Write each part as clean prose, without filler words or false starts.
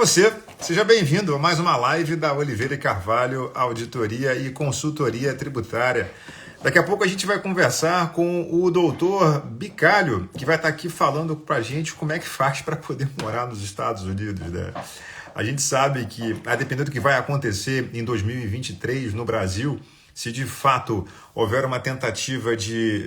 você, seja bem-vindo a mais uma live da Oliveira e Carvalho, Auditoria e Consultoria Tributária. Daqui a pouco a gente vai conversar com o doutor Bicalho, que vai estar aqui falando para a gente como é que faz para poder morar nos Estados Unidos, né? A gente sabe que, a depender do que vai acontecer em 2023 no Brasil, se de fato houver uma tentativa de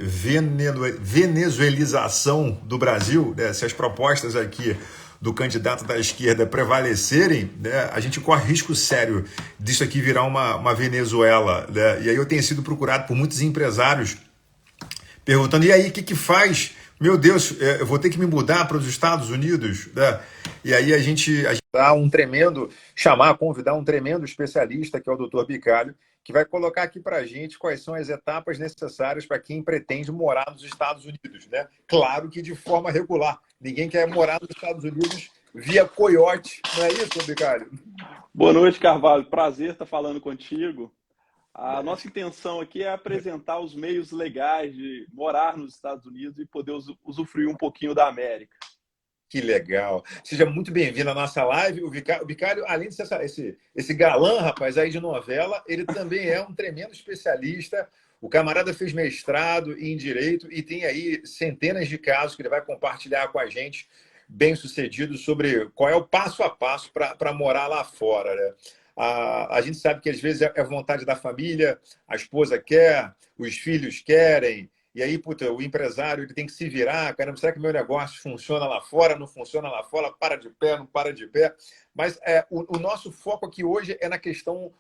venezuelização do Brasil, né, se as propostas aqui do candidato da esquerda prevalecerem, né, a gente corre risco sério disso aqui virar uma Venezuela, né? E aí eu tenho sido procurado por muitos empresários perguntando, e aí, o que faz? Meu Deus, eu vou ter que me mudar para os Estados Unidos, né? E aí a gente dá convidar um tremendo especialista, que é o doutor Bicalho, que vai colocar aqui para a gente quais são as etapas necessárias para quem pretende morar nos Estados Unidos, né? Claro que de forma regular. Ninguém quer morar nos Estados Unidos via coiote, não é isso, Bicalho? Boa noite, Carvalho. Prazer estar falando contigo. A nossa intenção aqui é apresentar os meios legais de morar nos Estados Unidos e poder usufruir um pouquinho da América. Que legal. Seja muito bem-vindo à nossa live. O Bicalho, além de ser esse galã, rapaz, aí de novela, ele também é um tremendo especialista. O camarada fez mestrado em Direito e tem aí centenas de casos que ele vai compartilhar com a gente, bem sucedido, sobre qual é o passo a passo para morar lá fora, né? A gente sabe que às vezes é vontade da família, a esposa quer, os filhos querem, e aí, puta, o empresário ele tem que se virar, caramba, será que meu negócio funciona lá fora, não funciona lá fora, para de pé, não para de pé? Mas o nosso foco aqui hoje é na questão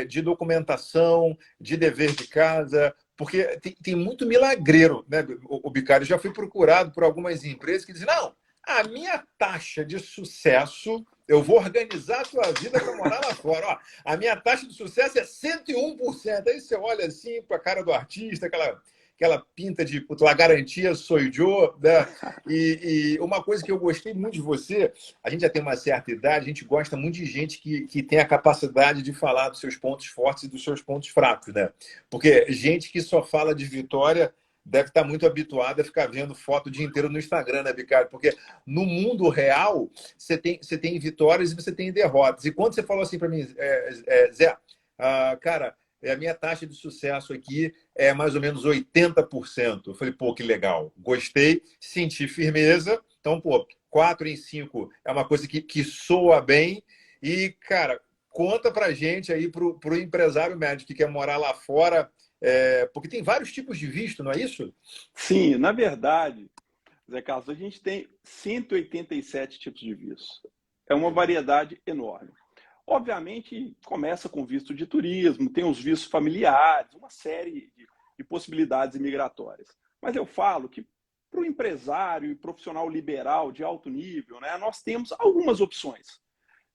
de documentação, de dever de casa, porque tem muito milagreiro, né, o Bicário? Já fui procurado por algumas empresas que dizem, não, a minha taxa de sucesso, eu vou organizar a sua vida para morar lá fora. Ó, a minha taxa de sucesso é 101%. Aí você olha assim para a cara do artista, aquela pinta de a garantia sou eu, né? E uma coisa que eu gostei muito de você, a gente já tem uma certa idade, a gente gosta muito de gente que tem a capacidade de falar dos seus pontos fortes e dos seus pontos fracos, né? Porque gente que só fala de vitória deve estar muito habituada a ficar vendo foto o dia inteiro no Instagram, né, Bicário? Porque no mundo real você tem vitórias e você tem derrotas. E quando você falou assim para mim, Zé, cara, a minha taxa de sucesso aqui é mais ou menos 80%. Eu falei, pô, que legal. Gostei, senti firmeza. Então, pô, 4 em 5 é uma coisa que soa bem. E, cara, conta pra gente aí, pro empresário médio que quer morar lá fora, porque tem vários tipos de visto, não é isso? Sim, na verdade, Zé Carlos, a gente tem 187 tipos de visto. É uma variedade enorme. Obviamente, começa com visto de turismo, tem os vistos familiares, uma série de possibilidades imigratórias. Mas eu falo que para o empresário e profissional liberal de alto nível, né, nós temos algumas opções.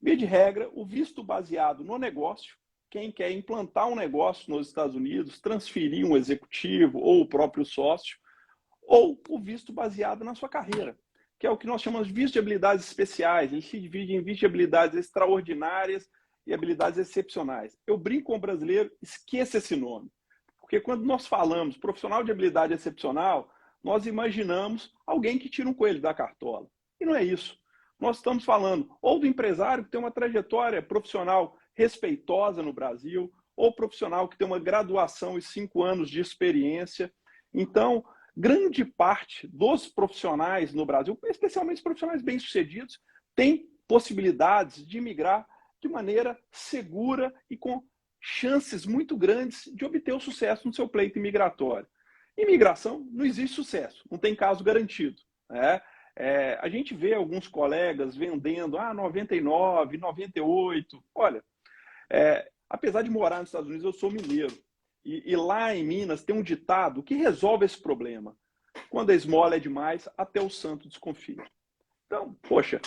Via de regra, o visto baseado no negócio, quem quer implantar um negócio nos Estados Unidos, transferir um executivo ou o próprio sócio, ou o visto baseado na sua carreira, que é o que nós chamamos de visto de habilidades especiais. Ele se divide em visto de habilidades extraordinárias e habilidades excepcionais. Eu brinco com o brasileiro, esqueça esse nome. Porque quando nós falamos profissional de habilidade excepcional, nós imaginamos alguém que tira um coelho da cartola. E não é isso. Nós estamos falando ou do empresário que tem uma trajetória profissional respeitosa no Brasil, ou profissional que tem uma graduação e 5 anos de experiência. Então, grande parte dos profissionais no Brasil, especialmente os profissionais bem-sucedidos, tem possibilidades de migrar de maneira segura e com chances muito grandes de obter o sucesso no seu pleito imigratório. Imigração não existe sucesso, não tem caso garantido, né? A gente vê alguns colegas vendendo 99, 98. Olha, apesar de morar nos Estados Unidos, eu sou mineiro. E lá em Minas tem um ditado que resolve esse problema. Quando a esmola é demais, até o santo desconfia. Então, poxa,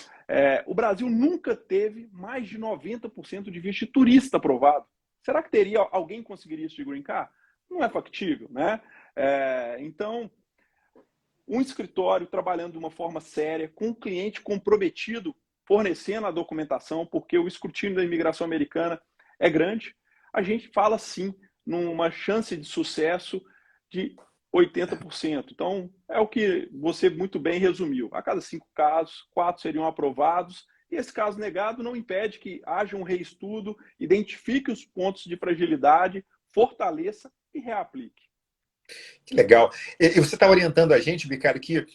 o Brasil nunca teve mais de 90% de visto de turista aprovado. Será que alguém conseguiria isso de green card? Não é factível, né? Então, um escritório trabalhando de uma forma séria, com um cliente comprometido, fornecendo a documentação, porque o escrutínio da imigração americana é grande, a gente fala sim numa chance de sucesso de 80%. Então, é o que você muito bem resumiu. A cada 5 casos, 4 seriam aprovados E esse caso negado não impede que haja um reestudo, identifique os pontos de fragilidade, fortaleça e reaplique. Que legal. E você está orientando a gente, Bicário, que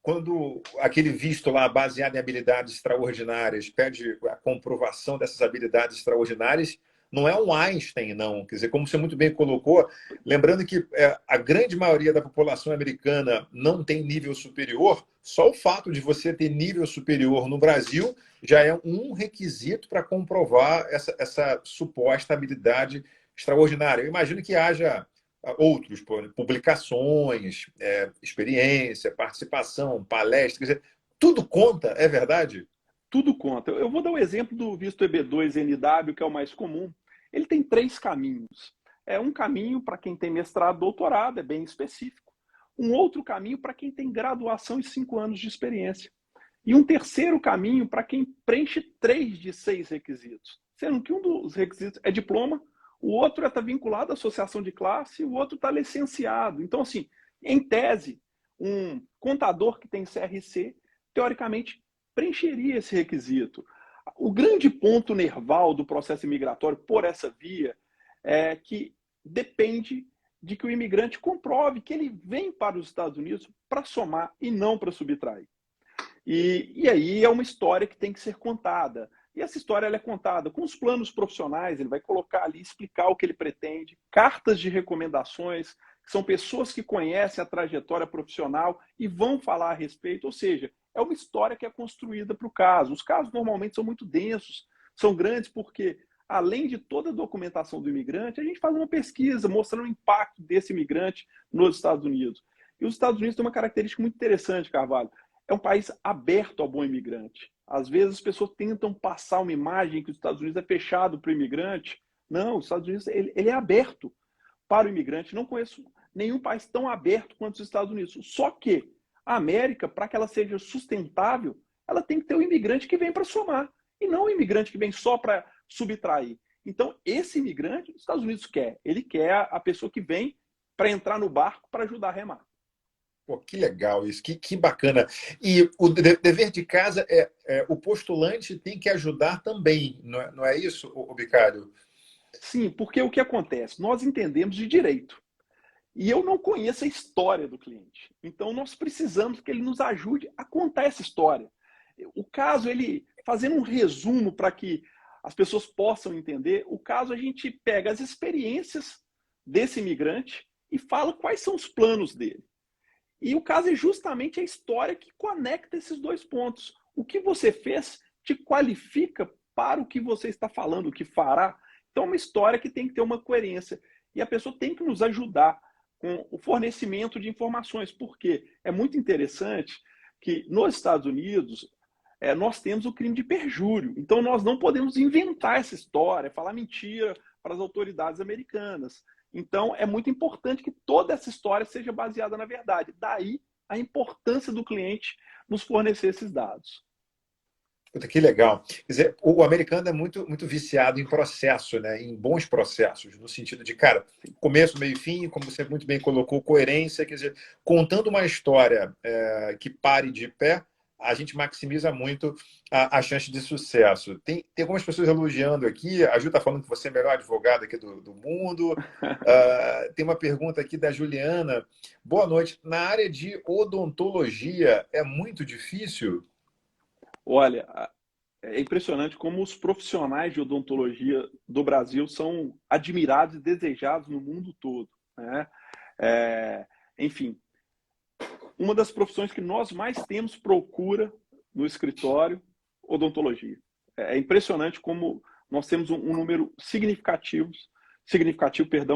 quando aquele visto lá, baseado em habilidades extraordinárias, pede a comprovação dessas habilidades extraordinárias, não é um Einstein, não. Quer dizer, como você muito bem colocou, lembrando que a grande maioria da população americana não tem nível superior, só o fato de você ter nível superior no Brasil já é um requisito para comprovar essa suposta habilidade extraordinária. Eu imagino que haja outros, publicações, experiência, participação, palestras, quer dizer, tudo conta, é verdade? Tudo conta. Eu vou dar o exemplo do visto EB2NW, que é o mais comum. Ele tem 3 caminhos. Um caminho para quem tem mestrado, doutorado, é bem específico. Um outro caminho para quem tem graduação e 5 anos de experiência. E um terceiro caminho para quem preenche 3 de 6 requisitos. Sendo que um dos requisitos é diploma, o outro está vinculado à associação de classe e o outro está licenciado. Então, assim, em tese, um contador que tem CRC, teoricamente, preencheria esse requisito. O grande ponto nerval do processo imigratório por essa via é que depende de que o imigrante comprove que ele vem para os Estados Unidos para somar e não para subtrair. E aí é uma história que tem que ser contada. E essa história ela é contada com os planos profissionais, ele vai colocar ali, explicar o que ele pretende, cartas de recomendações, que são pessoas que conhecem a trajetória profissional e vão falar a respeito, ou seja, é uma história que é construída para o caso. Os casos normalmente são muito densos, são grandes porque, além de toda a documentação do imigrante, a gente faz uma pesquisa mostrando o impacto desse imigrante nos Estados Unidos. E os Estados Unidos têm uma característica muito interessante, Carvalho. É um país aberto ao bom imigrante. Às vezes as pessoas tentam passar uma imagem que os Estados Unidos é fechado para o imigrante. Não, os Estados Unidos ele é aberto para o imigrante. Não conheço nenhum país tão aberto quanto os Estados Unidos. Só que a América, para que ela seja sustentável, ela tem que ter o imigrante que vem para somar. E não o imigrante que vem só para subtrair. Então, esse imigrante, os Estados Unidos quer. Ele quer a pessoa que vem para entrar no barco para ajudar a remar. Pô, que legal isso, que bacana. E o dever de casa o postulante tem que ajudar também, não é isso, o Bicário? Sim, porque o que acontece? Nós entendemos de direito. E eu não conheço a história do cliente. Então, nós precisamos que ele nos ajude a contar essa história. O caso, ele fazendo um resumo para que as pessoas possam entender, o caso a gente pega as experiências desse imigrante e fala quais são os planos dele. E o caso é justamente a história que conecta esses 2 pontos. O que você fez te qualifica para o que você está falando, o que fará. Então, é uma história que tem que ter uma coerência. E a pessoa tem que nos ajudar com o fornecimento de informações. Porque é muito interessante que nos Estados Unidos nós temos o crime de perjúrio. Então, nós não podemos inventar essa história, falar mentira para as autoridades americanas. Então, é muito importante que toda essa história seja baseada na verdade. Daí, a importância do cliente nos fornecer esses dados. Puta, que legal. Quer dizer, o americano é muito viciado em processo, né? Em bons processos, no sentido de, cara, começo, meio e fim, como você muito bem colocou, coerência, quer dizer, contando uma história que pare de pé, a gente maximiza muito a chance de sucesso. Tem algumas pessoas elogiando aqui, a Ju está falando que você é a melhor advogada aqui do mundo. Tem uma pergunta aqui da Juliana. Boa noite. Na área de odontologia, é muito difícil? Olha, é impressionante como os profissionais de odontologia do Brasil são admirados e desejados no mundo todo, né? Enfim, uma das profissões que nós mais temos procura no escritório, odontologia. É impressionante como nós temos um número significativo,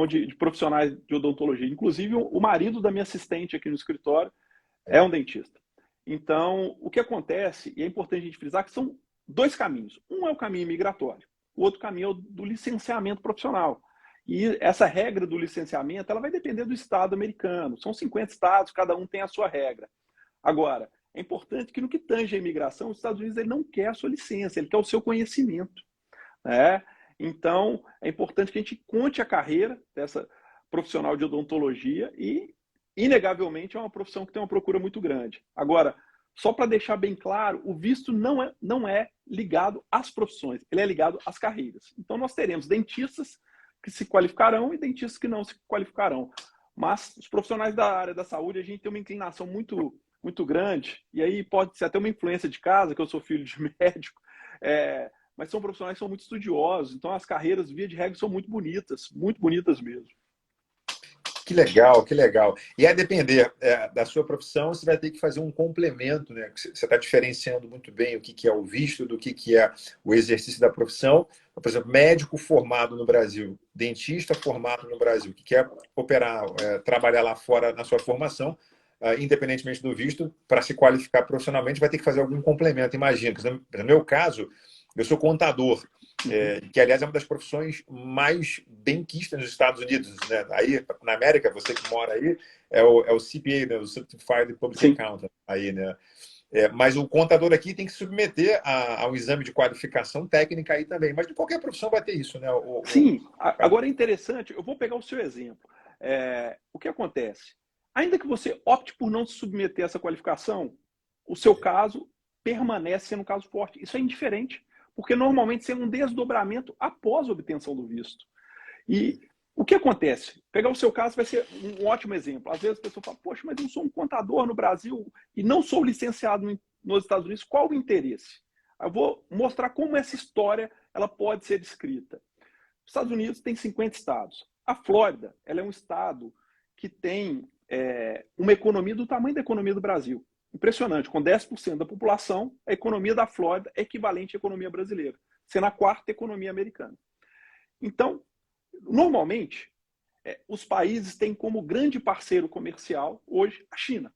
de profissionais de odontologia. Inclusive, o marido da minha assistente aqui no escritório é um dentista. Então, o que acontece, e é importante a gente frisar, que são 2 caminhos. Um é o caminho migratório, o outro caminho é o do licenciamento profissional. E essa regra do licenciamento, ela vai depender do estado americano. São 50 estados, cada um tem a sua regra. Agora, é importante que no que tange a imigração, os Estados Unidos ele não quer a sua licença, ele quer o seu conhecimento, né? Então, é importante que a gente conte a carreira dessa profissional de odontologia e, inegavelmente, é uma profissão que tem uma procura muito grande. Agora, só para deixar bem claro, o visto não é ligado às profissões, ele é ligado às carreiras. Então, nós teremos dentistas que se qualificarão e dentistas que não se qualificarão. Mas os profissionais da área da saúde, a gente tem uma inclinação muito grande, e aí pode ser até uma influência de casa, que eu sou filho de médico, mas são profissionais que são muito estudiosos, então as carreiras, via de regra, são muito bonitas mesmo. Que legal, que legal. E a depender da sua profissão, você vai ter que fazer um complemento, né? Você está diferenciando muito bem o que é o visto do que é o exercício da profissão. Por exemplo, médico formado no Brasil, dentista formado no Brasil, que quer operar, trabalhar lá fora na sua formação, independentemente do visto, para se qualificar profissionalmente, vai ter que fazer algum complemento. Imagina, no meu caso, eu sou contador. Que, aliás, é uma das profissões mais benquistas nos Estados Unidos, né? Aí, na América, você que mora aí, é o CPA, né? O Certified Public Accountant. Aí, né? Mas o contador aqui tem que se submeter a um exame de qualificação técnica aí também. Mas de qualquer profissão vai ter isso, né? Sim, agora é interessante, eu vou pegar o seu exemplo. O que acontece? Ainda que você opte por não se submeter a essa qualificação, o seu caso permanece sendo um caso forte. Isso é indiferente, porque normalmente é um desdobramento após a obtenção do visto. E o que acontece? Pegar o seu caso vai ser um ótimo exemplo. Às vezes a pessoa fala, poxa, mas eu sou um contador no Brasil e não sou licenciado nos Estados Unidos. Qual o interesse? Eu vou mostrar como essa história ela pode ser descrita. Os Estados Unidos tem 50 estados. A Flórida ela é um estado que tem uma economia do tamanho da economia do Brasil. Impressionante, com 10% da população, a economia da Flórida é equivalente à economia brasileira, sendo a quarta economia americana. Então, normalmente, os países têm como grande parceiro comercial, hoje, a China.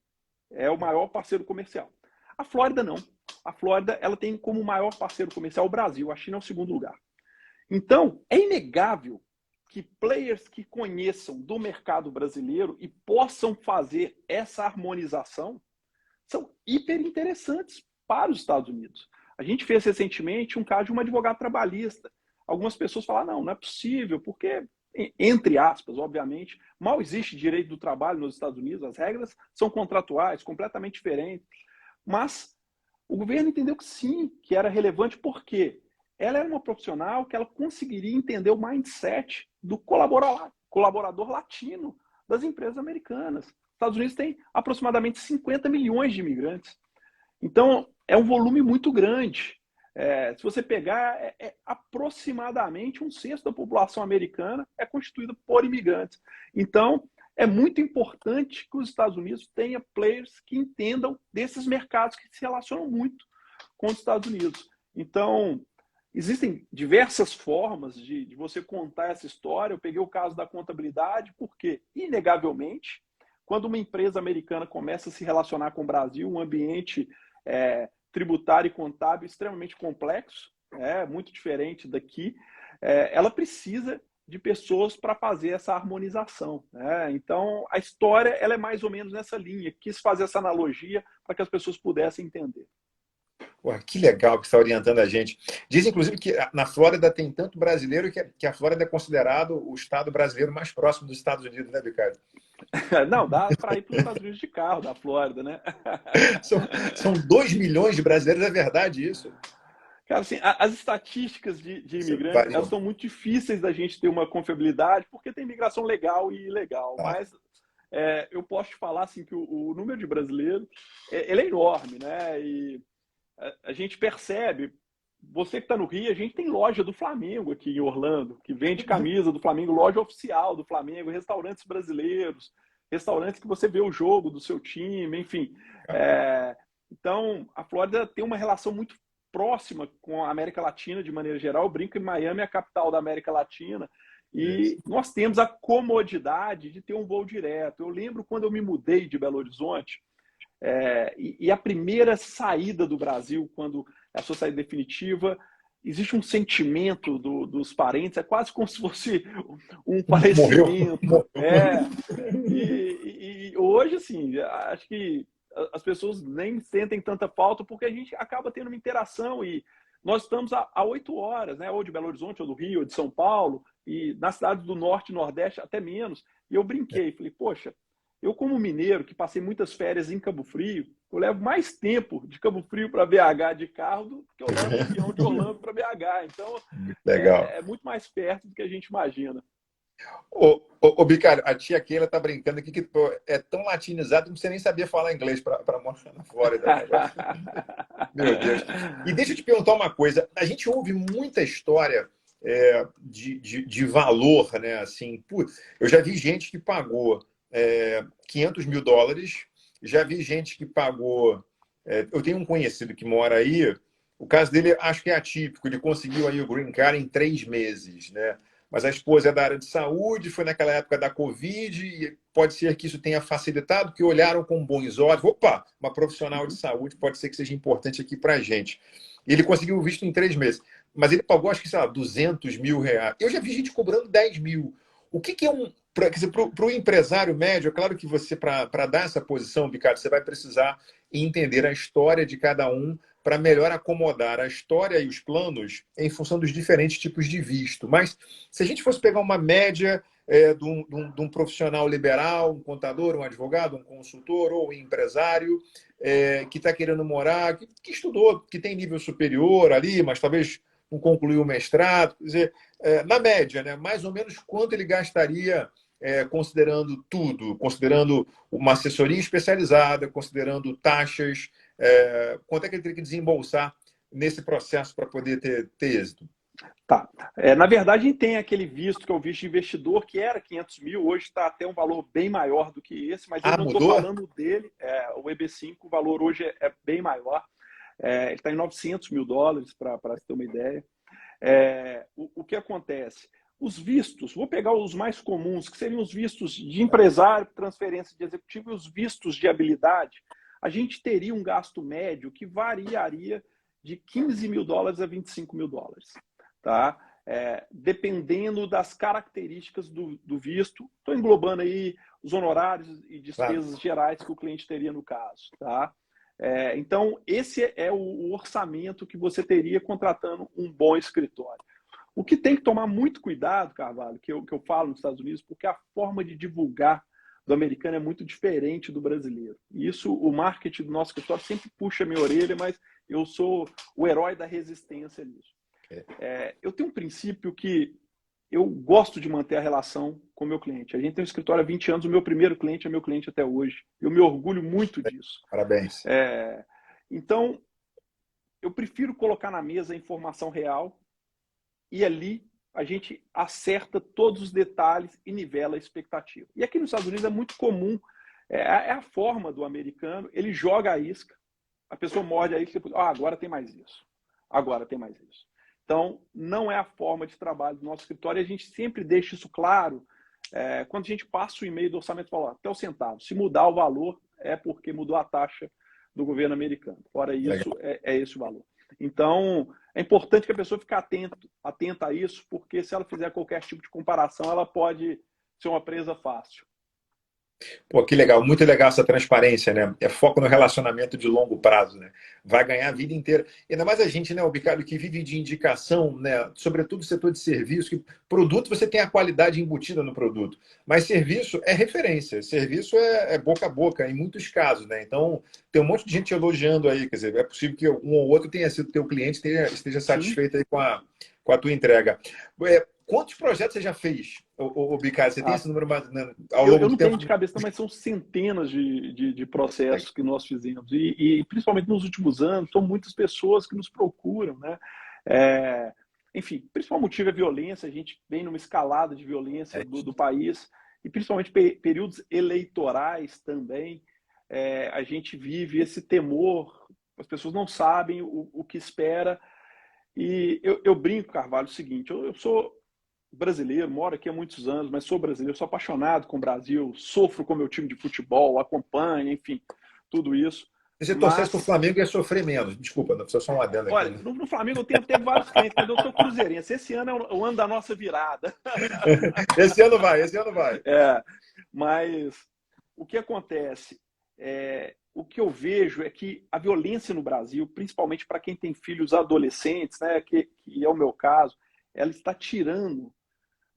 É o maior parceiro comercial. A Flórida não. A Flórida ela tem como maior parceiro comercial o Brasil, a China é o segundo lugar. Então, é inegável que players que conheçam do mercado brasileiro e possam fazer essa harmonização são hiper interessantes para os Estados Unidos. A gente fez recentemente um caso de um advogado trabalhista. Algumas pessoas falaram, não é possível, porque, entre aspas, obviamente, mal existe direito do trabalho nos Estados Unidos, as regras são contratuais, completamente diferentes. Mas o governo entendeu que sim, que era relevante, porque ela era uma profissional que ela conseguiria entender o mindset do colaborador latino das empresas americanas. Os Estados Unidos tem aproximadamente 50 milhões de imigrantes. Então, é um volume muito grande. Se você pegar, aproximadamente um sexto da população americana é constituída por imigrantes. Então, é muito importante que os Estados Unidos tenham players que entendam desses mercados que se relacionam muito com os Estados Unidos. Então, existem diversas formas de você contar essa história. Eu peguei o caso da contabilidade, porque, inegavelmente, quando uma empresa americana começa a se relacionar com o Brasil, um ambiente tributário e contábil extremamente complexo, muito diferente daqui, ela precisa de pessoas para fazer essa harmonização. Então, a história ela é mais ou menos nessa linha. Quis fazer essa analogia para que as pessoas pudessem entender. Ué, que legal que você está orientando a gente. Diz, inclusive, que na Flórida tem tanto brasileiro que a Flórida é considerado o estado brasileiro mais próximo dos Estados Unidos, né, Vicário? Não, dá para ir para os Estados Unidos de carro, da Flórida, né? São 2 milhões de brasileiros, é verdade isso? Cara, assim, as estatísticas de imigrantes, elas são muito difíceis da gente ter uma confiabilidade, porque tem imigração legal e ilegal. Mas eu posso te falar assim, que o número de brasileiros ele é enorme, né? E a gente percebe, você que está no Rio, a gente tem loja do Flamengo aqui em Orlando, que vende camisa do Flamengo, loja oficial do Flamengo, restaurantes brasileiros, restaurantes que você vê o jogo do seu time, enfim. Então, a Flórida tem uma relação muito próxima com a América Latina de maneira geral. Eu brinco que Miami é a capital da América Latina e nós temos a comodidade de ter um voo direto. Eu lembro quando eu me mudei de Belo Horizonte, e a primeira saída do Brasil, quando é a sua saída definitiva, existe um sentimento dos parentes, é quase como se fosse um falecimento. Morreu. E hoje, assim, acho que as pessoas nem sentem tanta falta, porque a gente acaba tendo uma interação e nós estamos a 8 horas, né? Ou de Belo Horizonte, ou do Rio, ou de São Paulo, e nas cidades do Norte e Nordeste até menos. E eu brinquei, falei, poxa, Eu, como mineiro, que passei muitas férias em Cabo Frio, eu levo mais tempo de Cabo Frio para BH de carro do que eu levo de avião de Orlando para BH. Então, Muito legal. é muito mais perto do que a gente imagina. Ô, Bicário, a tia Keila tá brincando aqui que pô, é tão latinizado que não precisa nem saber falar inglês para morar na Flórida, né? Meu Deus. E deixa eu te perguntar uma coisa. A gente ouve muita história de valor, né? Assim, putz, eu já vi gente que pagou US$ 500 mil, já vi gente que pagou. Eu tenho um conhecido que mora aí, o caso dele acho que é atípico, ele conseguiu aí o Green Card em 3 meses, né? Mas a esposa é da área de saúde, foi naquela época da Covid, e pode ser que isso tenha facilitado, que olharam com bons olhos. Opa, uma profissional de saúde pode ser que seja importante aqui para a gente. Ele conseguiu o visto em 3 meses, mas ele pagou, acho que, sei lá, R$ 200 mil. Eu já vi gente cobrando 10 mil. O que é um. Quer dizer, para o empresário médio, é claro que você, para dar essa posição, Ricardo, você vai precisar entender a história de cada um para melhor acomodar a história e os planos em função dos diferentes tipos de visto. Mas se a gente fosse pegar uma média de um profissional liberal, um contador, um advogado, um consultor ou um empresário que está querendo morar, que estudou, que tem nível superior ali, mas talvez não concluiu o mestrado, quer dizer, na média, né, mais ou menos quanto ele gastaria considerando tudo, considerando uma assessoria especializada, considerando taxas, quanto é que ele teria que desembolsar nesse processo para poder ter êxito? Tá. Na verdade, a gente tem aquele visto que é o visto de investidor, que era 500 mil, hoje está até um valor bem maior do que esse, mas eu não estou Mudou? falando dele. O EB5, o valor hoje é bem maior. Ele está em US$ 900 mil, para ter uma ideia. O que acontece? Os vistos, vou pegar os mais comuns, que seriam os vistos de empresário, transferência de executivo e os vistos de habilidade. A gente teria um gasto médio que variaria de US$ 15 mil a US$ 25 mil. Tá? Dependendo das características do visto, estou englobando aí os honorários e despesas gerais que o cliente teria no caso. Tá? Então, esse é o orçamento que você teria contratando um bom escritório. O que tem que tomar muito cuidado, Carvalho, que eu falo nos Estados Unidos, porque a forma de divulgar do americano é muito diferente do brasileiro. E isso, o marketing do nosso escritório sempre puxa a minha orelha, mas eu sou o herói da resistência nisso. Eu tenho um princípio que eu gosto de manter a relação com o meu cliente. A gente tem um escritório há 20 anos, o meu primeiro cliente é meu cliente até hoje. Eu me orgulho muito disso. Parabéns. Então, eu prefiro colocar na mesa a informação real e ali a gente acerta todos os detalhes e nivela a expectativa. E aqui nos Estados Unidos é muito comum, é a forma do americano, ele joga a isca, a pessoa morde a isca e depois, agora tem mais isso, agora tem mais isso. Então, não é a forma de trabalho do nosso escritório e a gente sempre deixa isso claro quando a gente passa o e-mail do orçamento, fala até o centavo. Se mudar o valor, é porque mudou a taxa do governo americano. Fora isso, é esse o valor. Então, é importante que a pessoa fique atenta a isso, porque se ela fizer qualquer tipo de comparação, ela pode ser uma presa fácil. Pô, que legal, muito legal essa transparência, né? É foco no relacionamento de longo prazo, né? Vai ganhar a vida inteira. E ainda mais a gente, né, o Bicalho, que vive de indicação, né? Sobretudo o setor de serviço, que produto você tem a qualidade embutida no produto, mas serviço é referência, serviço é boca a boca, em muitos casos, né? Então, tem um monte de gente elogiando aí, quer dizer, é possível que um ou outro tenha sido teu cliente, esteja satisfeito aí com a tua entrega. Quantos projetos você já fez, o Bicalho? Você tem esse número ao longo eu do não tempo? tenho de cabeça, mas são centenas de processos que nós fizemos. E principalmente nos últimos anos, são muitas pessoas que nos procuram, né? Enfim, o principal motivo é violência. A gente vem numa escalada de violência do país, e principalmente períodos eleitorais também. A gente vive esse temor, as pessoas não sabem o que espera. E eu brinco, Carvalho, o seguinte: eu sou brasileiro, moro aqui há muitos anos, mas sou brasileiro, sou apaixonado com o Brasil, sofro com o meu time de futebol, acompanho, enfim, tudo isso. Se você torcesse para o Flamengo, ia sofrer menos. Desculpa, não precisa só um adendo aqui. Olha, no Flamengo eu teve vários clientes, mas eu sou cruzeirense. Esse ano é o ano da nossa virada. Esse ano vai, esse ano vai. Mas o que acontece? O que eu vejo é que a violência no Brasil, principalmente para quem tem filhos adolescentes, né, que é o meu caso, ela está tirando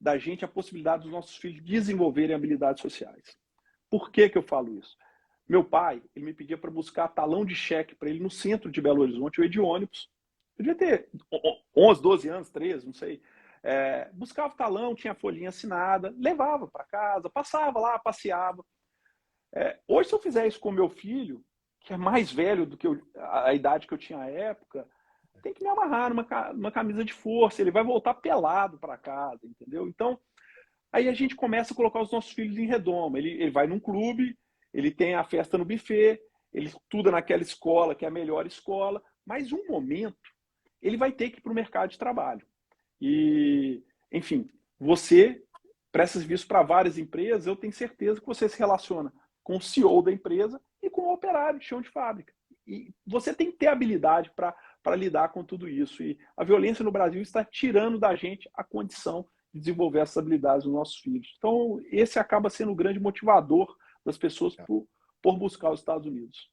da gente a possibilidade dos nossos filhos desenvolverem habilidades sociais. Por que que eu falo isso? Meu pai, ele me pedia para buscar talão de cheque para ele no centro de Belo Horizonte, eu ia de ônibus. Eu devia ter 11, 12 anos, 13, não sei. Buscava o talão, tinha a folhinha assinada, levava para casa, passava lá, passeava. Hoje, se eu fizer isso com meu filho, que é mais velho do que a idade que eu tinha à época, tem que me amarrar numa camisa de força, ele vai voltar pelado para casa, entendeu? Então, aí a gente começa a colocar os nossos filhos em redoma. Ele vai num clube, ele tem a festa no buffet, ele estuda naquela escola que é a melhor escola, mas um momento ele vai ter que ir para o mercado de trabalho. E, enfim, você presta serviço para várias empresas, eu tenho certeza que você se relaciona com o CEO da empresa e com o operário de chão de fábrica. E você tem que ter habilidade para lidar com tudo isso. E a violência no Brasil está tirando da gente a condição de desenvolver essas habilidades dos nossos filhos. Então, esse acaba sendo o grande motivador das pessoas por buscar os Estados Unidos.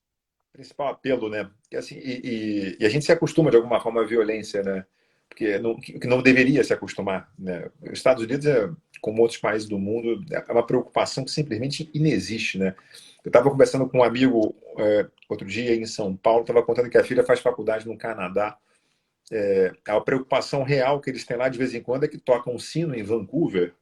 Principal apelo, né? E, assim, e a gente se acostuma de alguma forma à violência, né? Porque não, que não deveria se acostumar, né? Os Estados Unidos, como outros países do mundo, é uma preocupação que simplesmente inexiste, né? Eu estava conversando com um amigo outro dia em São Paulo, estava contando que a filha faz faculdade no Canadá. A preocupação real que eles têm lá de vez em quando é que tocam um sino em Vancouver.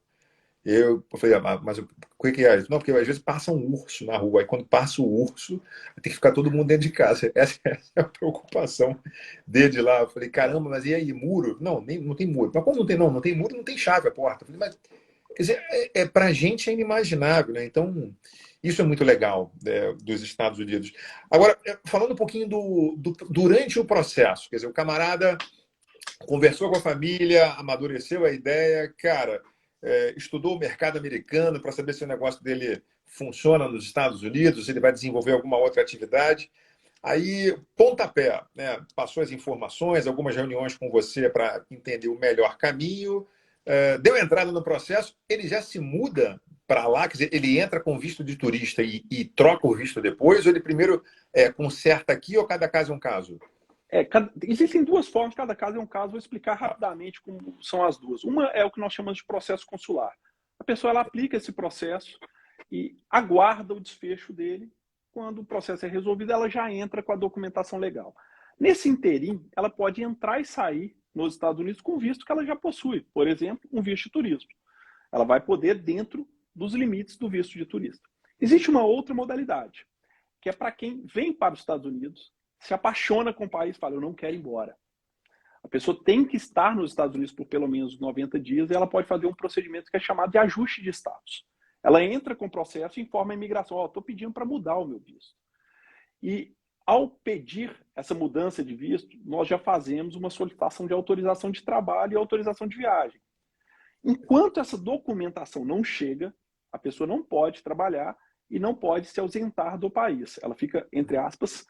Eu falei, mas o que é isso? Não, porque às vezes passa um urso na rua, aí quando passa o urso, tem que ficar todo mundo dentro de casa. Essa é a preocupação dele lá. Eu falei, caramba, mas e aí, muro? Não, não tem muro. Mas como não tem muro, não tem chave a porta. Eu falei, mas, quer dizer, pra gente é inimaginável, né? Então, isso é muito legal, dos Estados Unidos. Agora, falando um pouquinho durante o processo, quer dizer, o camarada conversou com a família, amadureceu a ideia, cara, estudou o mercado americano para saber se o negócio dele funciona nos Estados Unidos, se ele vai desenvolver alguma outra atividade. Aí, pontapé, né? Passou as informações, algumas reuniões com você para entender o melhor caminho, deu entrada no processo, ele já se muda para lá, quer dizer, ele entra com visto de turista e troca o visto depois, ou ele primeiro conserta aqui, ou cada caso é um caso? Existem duas formas, cada caso é um caso. Vou explicar rapidamente como são as duas. Uma é o que nós chamamos de processo consular. A pessoa ela aplica esse processo e aguarda o desfecho dele. Quando o processo é resolvido, ela já entra com a documentação legal. Nesse interim, ela pode entrar e sair nos Estados Unidos com visto que ela já possui. Por exemplo, um visto de turismo. Ela vai poder dentro dos limites do visto de turista. Existe uma outra modalidade, que é para quem vem para os Estados Unidos, se apaixona com o país e fala, eu não quero ir embora. A pessoa tem que estar nos Estados Unidos por pelo menos 90 dias e ela pode fazer um procedimento que é chamado de ajuste de status. Ela entra com o processo e informa a imigração, estou pedindo para mudar o meu visto. E ao pedir essa mudança de visto, nós já fazemos uma solicitação de autorização de trabalho e autorização de viagem. Enquanto essa documentação não chega, a pessoa não pode trabalhar e não pode se ausentar do país. Ela fica, entre aspas,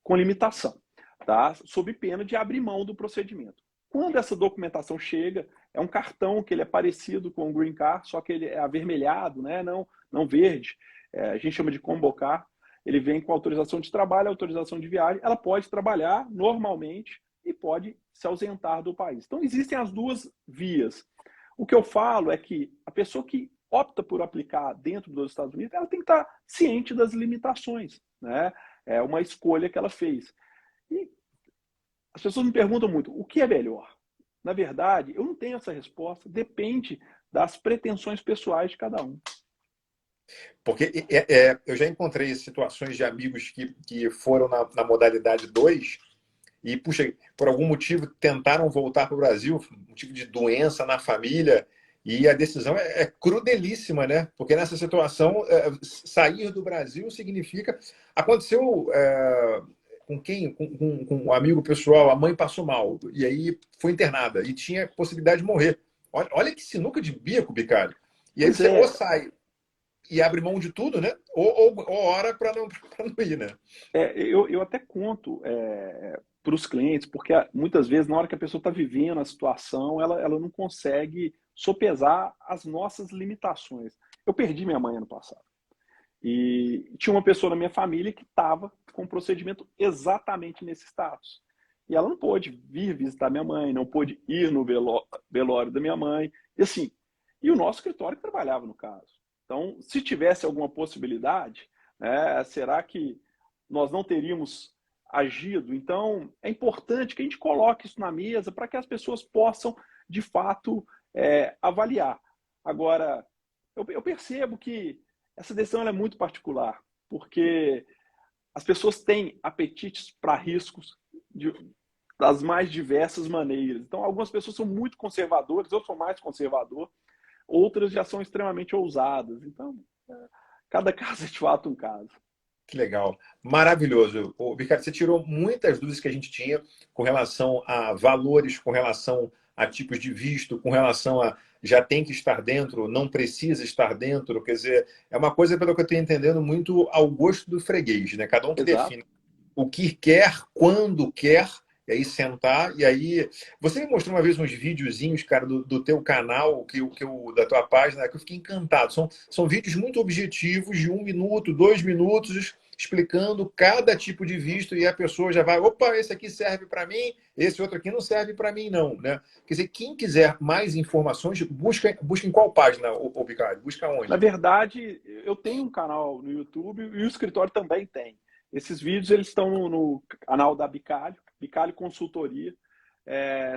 com limitação, tá? Sob pena de abrir mão do procedimento. Quando essa documentação chega, é um cartão que ele é parecido com o Green Card, só que ele é avermelhado, né? Não verde. A gente chama de Combo Card. Ele vem com autorização de trabalho, autorização de viagem. Ela pode trabalhar normalmente e pode se ausentar do país. Então, existem as duas vias. O que eu falo é que a pessoa que opta por aplicar dentro dos Estados Unidos, ela tem que estar ciente das limitações, né? É uma escolha que ela fez. E as pessoas me perguntam muito, o que é melhor? Na verdade, eu não tenho essa resposta, depende das pretensões pessoais de cada um. Porque eu já encontrei situações de amigos que foram na modalidade 2 e, puxa, por algum motivo tentaram voltar para o Brasil, motivo de doença na família, e a decisão é crudelíssima, né? Porque nessa situação, sair do Brasil significa... Aconteceu com quem? Com um amigo pessoal, a mãe passou mal, e aí foi internada, e tinha possibilidade de morrer. Olha que sinuca de bico, Bicalho. E aí você ou sai e abre mão de tudo, né? Ou ora para não ir, né? Eu até conto para os clientes, porque muitas vezes, na hora que a pessoa está vivendo a situação, ela não consegue sopesar as nossas limitações. Eu perdi minha mãe ano passado. E tinha uma pessoa na minha família que estava com um procedimento exatamente nesse status. E ela não pôde vir visitar minha mãe, não pôde ir no velório da minha mãe. E assim, e o nosso escritório trabalhava no caso. Então, se tivesse alguma possibilidade, né, será que nós não teríamos agido? Então, é importante que a gente coloque isso na mesa para que as pessoas possam, de fato, avaliar. Agora, eu percebo que essa decisão ela é muito particular, porque as pessoas têm apetites para riscos das mais diversas maneiras. Então, algumas pessoas são muito conservadoras, eu sou mais conservador, outras já são extremamente ousadas. Então, cada caso é de fato um caso. Que legal. Maravilhoso. Ricardo, você tirou muitas dúvidas que a gente tinha com relação a valores, com relação a tipos de visto, com relação a já tem que estar dentro, não precisa estar dentro. Quer dizer, é uma coisa, pelo que eu estou entendendo, muito ao gosto do freguês, né? Cada um que Exato. define o que quer, quando quer, e aí sentar, e aí... Você me mostrou uma vez uns videozinhos, cara, do teu canal, da tua página, que eu fiquei encantado. São vídeos muito objetivos, de 1 minuto, 2 minutos, explicando cada tipo de visto, e a pessoa já vai, opa, esse aqui serve para mim, esse outro aqui não serve para mim, não, né? Quer dizer, quem quiser mais informações, busca em qual página, Ricardo? Busca Na onde? verdade, eu tenho um canal no YouTube e o escritório também tem. Esses vídeos eles estão no canal da Bicalho, Bicalho Consultoria.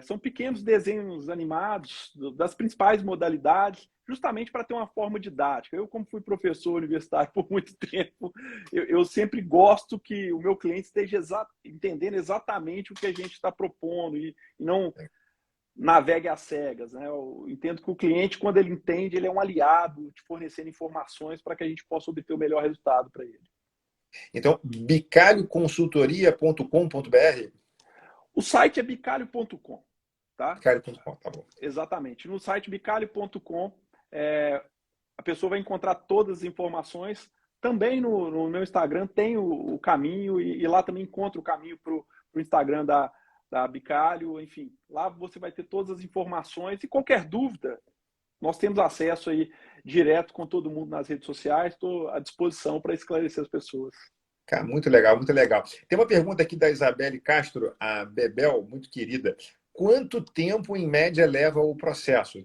São pequenos desenhos animados das principais modalidades, justamente para ter uma forma didática. Eu, como fui professor universitário por muito tempo, eu sempre gosto que o meu cliente esteja entendendo exatamente o que a gente está propondo e não navegue às cegas, né? Eu entendo que o cliente, quando ele entende, ele é um aliado de fornecendo informações para que a gente possa obter o melhor resultado para ele. Então, bicalhoconsultoria.com.br? O site é bicalho.com, tá? Bicalho.com, tá bom. Exatamente. No site bicalho.com, a pessoa vai encontrar todas as informações. Também no meu Instagram tem o caminho e lá também encontra o caminho para o Instagram da Bicalho. Enfim, lá você vai ter todas as informações e qualquer dúvida, nós temos acesso aí direto com todo mundo nas redes sociais. Estou à disposição para esclarecer as pessoas. Cara, muito legal, muito legal. Tem uma pergunta aqui da Isabelle Castro, a Bebel, muito querida. Quanto tempo, em média, leva o processo?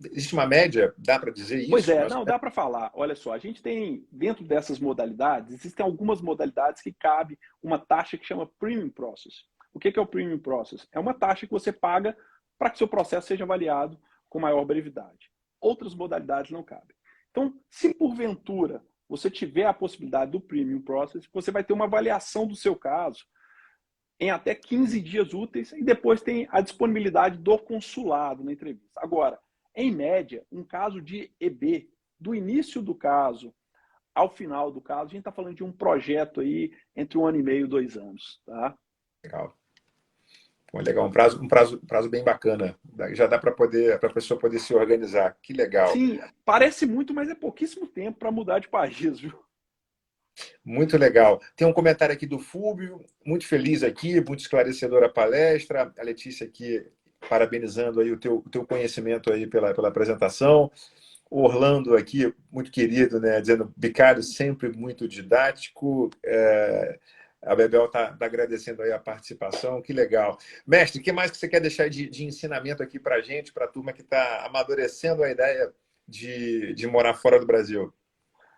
Existe uma média? Dá para dizer Pois isso? é, não, dá para falar. Olha só, a gente tem, dentro dessas modalidades, existem algumas modalidades que cabe uma taxa que chama Premium Process. O que é o Premium Process? É uma taxa que você paga para que seu processo seja avaliado com maior brevidade. Outras modalidades não cabem. Então, se porventura você tiver a possibilidade do Premium Process, você vai ter uma avaliação do seu caso em até 15 dias úteis e depois tem a disponibilidade do consulado na entrevista. Agora, em média, um caso de EB, do início do caso ao final do caso, a gente está falando de um projeto aí entre 1 ano e meio e 2 anos. Tá? Legal. Pô, legal, prazo bem bacana. Já dá para a pessoa poder se organizar. Que legal. Sim, parece muito, mas é pouquíssimo tempo para mudar de país, viu? Muito legal. Tem um comentário aqui do Fúbio, muito feliz aqui, muito esclarecedora a palestra. A Letícia aqui parabenizando aí o teu conhecimento aí pela apresentação. O Orlando aqui, muito querido, né? Dizendo, Bicalho sempre muito didático. A Bebel está agradecendo aí a participação, que legal. Mestre, o que mais que você quer deixar de ensinamento aqui para a gente, para a turma que está amadurecendo a ideia de morar fora do Brasil?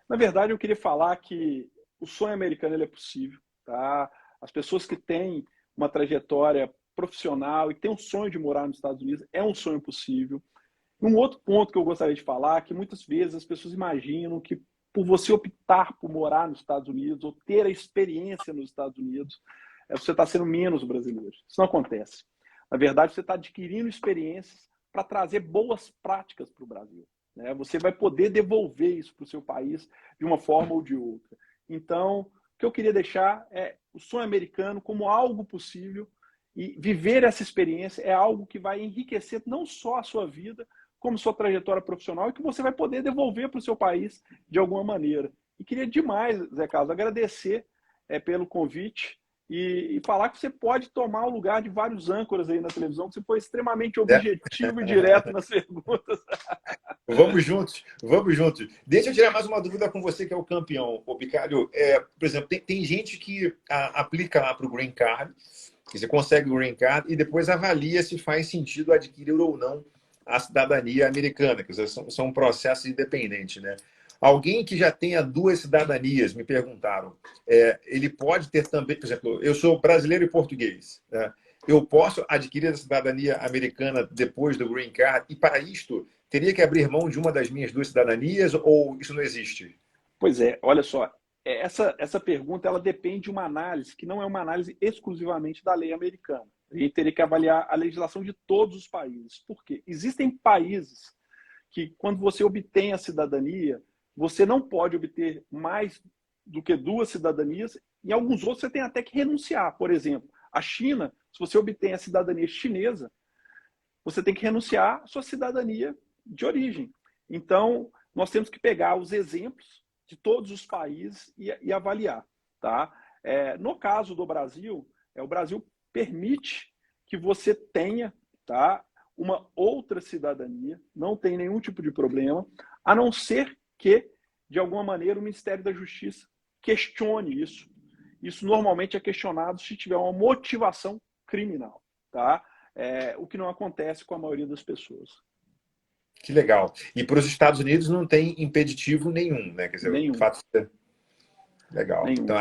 Na verdade, eu queria falar que o sonho americano ele é possível. Tá? As pessoas que têm uma trajetória profissional e têm um sonho de morar nos Estados Unidos, é um sonho possível. Um outro ponto que eu gostaria de falar é que muitas vezes as pessoas imaginam que por você optar por morar nos Estados Unidos ou ter a experiência nos Estados Unidos, você está sendo menos brasileiro. Isso não acontece. Na verdade, você está adquirindo experiências para trazer boas práticas para o Brasil. Né? Você vai poder devolver isso para o seu país de uma forma ou de outra. Então, o que eu queria deixar é o sonho americano como algo possível e viver essa experiência é algo que vai enriquecer não só a sua vida, como sua trajetória profissional e que você vai poder devolver para o seu país de alguma maneira. E queria demais, Zé Carlos, agradecer pelo convite e falar que você pode tomar o lugar de vários âncoras aí na televisão, que você foi extremamente objetivo e direto nas perguntas. Vamos juntos, vamos juntos. Deixa eu tirar mais uma dúvida com você, que é o campeão, ô Bicalho. Por exemplo, tem gente que aplica lá para o Green Card, que você consegue o Green Card e depois avalia se faz sentido adquirir ou não a cidadania americana, que são processos independentes, né? Alguém que já tenha duas cidadanias, me perguntaram, ele pode ter também, por exemplo, eu sou brasileiro e português, né? Eu posso adquirir a cidadania americana depois do Green Card, e para isto, teria que abrir mão de uma das minhas duas cidadanias, ou isso não existe? Pois é, olha só, essa pergunta ela depende de uma análise que não é uma análise exclusivamente da lei americana. A gente teria que avaliar a legislação de todos os países. Por quê? Existem países que, quando você obtém a cidadania, você não pode obter mais do que duas cidadanias. Em alguns outros, você tem até que renunciar. Por exemplo, a China, se você obtém a cidadania chinesa, você tem que renunciar à sua cidadania de origem. Então, nós temos que pegar os exemplos de todos os países e avaliar. Tá? No caso do Brasil, o Brasil permite que você tenha, tá, uma outra cidadania, não tem nenhum tipo de problema, a não ser que, de alguma maneira, o Ministério da Justiça questione isso. Isso normalmente é questionado se tiver uma motivação criminal, tá? O que não acontece com a maioria das pessoas. Que legal. E para os Estados Unidos não tem impeditivo nenhum, né? Quer dizer, Nenhum. o fato de... Legal. Nenhum. Então,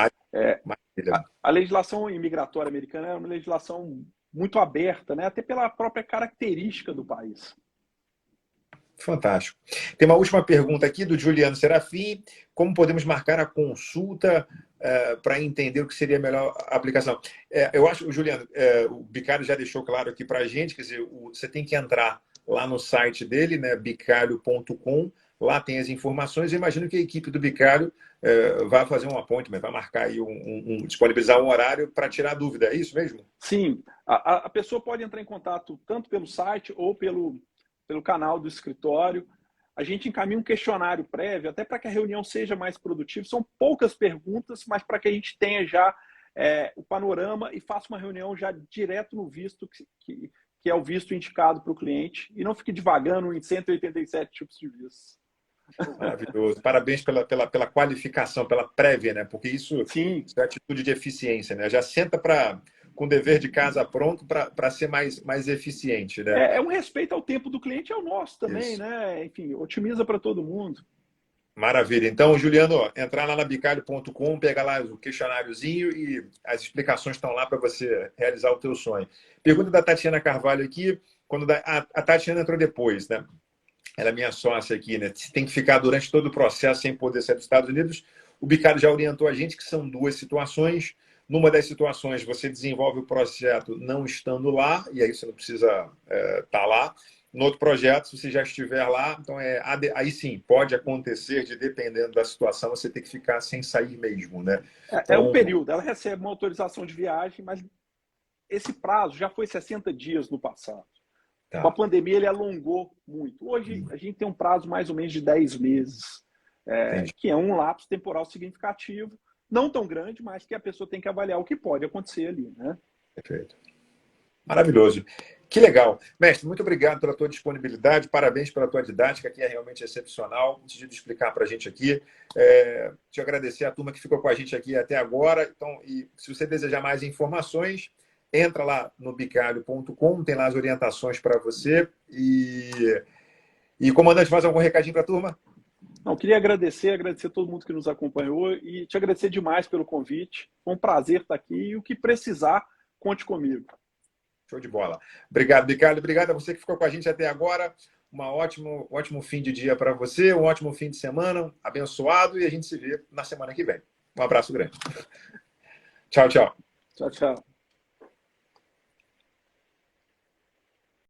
a legislação imigratória americana é uma legislação muito aberta, né? Até pela própria característica do país. Fantástico. Tem uma última pergunta aqui do Juliano Serafim. Como podemos marcar a consulta para entender o que seria a melhor aplicação? Eu acho, Juliano, o Bicalho já deixou claro aqui para a gente, quer dizer, você tem que entrar lá no site dele, né, bicalho.com, lá tem as informações. Eu imagino que a equipe do Bicalho vai fazer um appointment, vai marcar aí disponibilizar um horário para tirar dúvida, é isso mesmo? Sim, a pessoa pode entrar em contato tanto pelo site ou pelo canal do escritório. A gente encaminha um questionário prévio, até para que a reunião seja mais produtiva. São poucas perguntas, mas para que a gente tenha já o panorama e faça uma reunião já direto no visto, que é o visto indicado para o cliente, e não fique divagando em 187 tipos de vistos. Maravilhoso. Parabéns pela qualificação, pela prévia, né? Porque isso é atitude de eficiência, né? Já senta com o dever de casa pronto para ser mais eficiente, né? É um respeito ao tempo do cliente, é o nosso também, isso. né? Enfim, otimiza para todo mundo. Maravilha. Então, Juliano, entrar lá na bicalho.com, pegar lá o questionáriozinho e as explicações estão lá para você realizar o teu sonho. Pergunta da Tatiana Carvalho aqui, quando a Tatiana entrou depois, né? Ela é minha sócia aqui, né? Tem que ficar durante todo o processo sem poder sair dos Estados Unidos. O Bicalho já orientou a gente que são duas situações. Numa das situações, você desenvolve o projeto não estando lá, e aí você não precisa estar lá. No outro projeto, se você já estiver lá, então aí sim, pode acontecer de, dependendo da situação, você ter que ficar sem sair mesmo, né? É um período. Ela recebe uma autorização de viagem, mas esse prazo já foi 60 dias no passado. Tá. Com a pandemia, ele alongou muito. Hoje, a gente tem um prazo mais ou menos de 10 meses, que é um lapso temporal significativo, não tão grande, mas que a pessoa tem que avaliar o que pode acontecer ali, né? Perfeito. Maravilhoso. Que legal. Mestre, muito obrigado pela tua disponibilidade, parabéns pela tua didática, que é realmente excepcional. Antes de explicar para a gente aqui, te agradecer a turma que ficou com a gente aqui até agora. Então, e se você desejar mais informações, entra lá no bicalho.com, tem lá as orientações para você. E comandante, mais algum recadinho para a turma? Não, queria agradecer a todo mundo que nos acompanhou e te agradecer demais pelo convite. Foi um prazer estar aqui e o que precisar, conte comigo. Show de bola. Obrigado, Bicalho. Obrigado a você que ficou com a gente até agora. Um ótimo fim de dia para você, um ótimo fim de semana, abençoado, e a gente se vê na semana que vem. Um abraço grande. Tchau, tchau. Tchau, tchau.